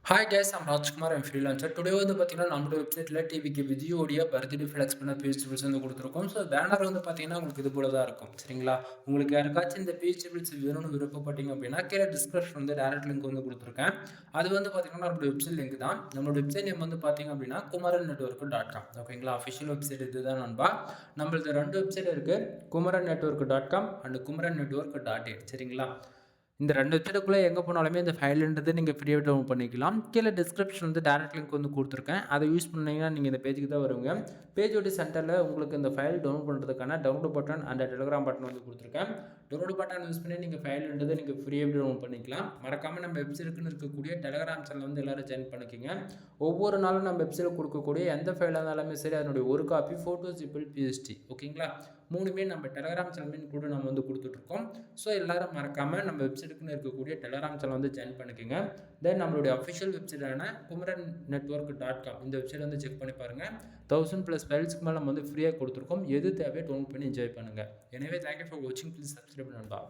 Hi guys, I'm Rajkumar. I'm freelancer. Today வந்து பார்த்தீங்கன்னா நம்மளோட வெப்சைட்ல டிவிக்கு விஜயோடைய பர்த்டே ஃப்ளெக்ஸ் பண்ண பேஜ் வந்து கொடுத்துருக்கோம். ஸோ பேனர் வந்து பார்த்தீங்கன்னா உங்களுக்கு இது போல தான் இருக்கும். சரிங்களா? உங்களுக்கு யாருக்காச்சும் இந்த பேஜ் வேணும்னு விருப்பப்பட்டீங்க அப்படின்னா கீழே டிஸ்கிரிப்ஷன் வந்து டைரக்ட் லிங்க் வந்து கொடுத்துருக்கேன். அது வந்து பார்த்தீங்கன்னா நம்மளோட வெப்சைட் லிங்க் தான். நம்மளோட வெப்சைட் நேம் வந்து பார்த்தீங்க அப்படின்னா kumarannetwork.com. ஓகேங்களா? அஃபிஷியல் வெப்சைட் இதுதான் நண்பா. நம்மளுக்கு 2 வெப்சைட் இருக்கு. kumarannetwork.com and kumarannetwork.in. சரிங்களா? இந்த 2 வெப்சைட்டுக்குள்ளே எங்கே போனாலுமே இந்த ஃபைலுன்றது நீங்கள் ஃப்ரீயாக டவுன்லோட் பண்ணிக்கலாம். கீழே டிஸ்கிரிப்ஷன் வந்து டைரக்ட் லிங்க் வந்து கொடுத்துருக்கேன். அதை யூஸ் பண்ணீங்கன்னா நீங்கள் இந்த பேஜுக்கு தான் வருவீங்க. பேஜோட சென்டரில் உங்களுக்கு இந்த ஃபைல் டவுன்லோட் பண்ணுறதுக்கான download button and Telegram button வந்து கொடுத்துருக்கேன். டவுன்லோட் பட்டன் யூஸ் பண்ணி நீங்கள் ஃபைலுன்றது நீங்கள் ஃப்ரீயாக டவுன்லோட் பண்ணிக்கலாம். மறக்காமல் நம்ம வெப்சைட்டுக்குன்னு இருக்கக்கூடிய டெலிகிராம் சேனல் வந்து எல்லோரும் ஜாயின் பண்ணிக்கோங்க. ஒவ்வொரு நாளும் நம்ம வெப்சைட்டில் கொடுக்கக்கூடிய எந்த ஃபைலாக இருந்தாலுமே சரி அதனுடைய ஒரு காப்பி ஃபோட்டோ ஜிபிள் பிஎஸ்டி ஓகேங்களா 3மே நம்ம டெலிகிராம் சேனல் கூட நம்ம வந்து கொடுத்துட்ருக்கோம். ஸோ எல்லோரும் மறக்காமல் நம்ம வெப்சைட்டுக்குன்னு இருக்கக்கூடிய டெலிகிராம் சேனல் வந்து ஜாயின் பண்ணிக்கோங்க. தென் நம்மளுடைய அஃபிஷியல் வெப்சைட்டான kumarannetwork.com இந்த வெப்சைட் வந்து செக் பண்ணி பாருங்கள். 1000+ ஃபைல்ஸ்க்கு மேலே நம்ம வந்து ஃப்ரீயாக கொடுத்துருக்கோம். எது தேவையோ டவுன்லோட் பண்ணி என்ஜாய் பண்ணுங்கள். எனவே தேங்க்யூ ஃபார் வாட்சிங். ப்ளீஸ் சப்ஸ்கிரைப் நண்பா.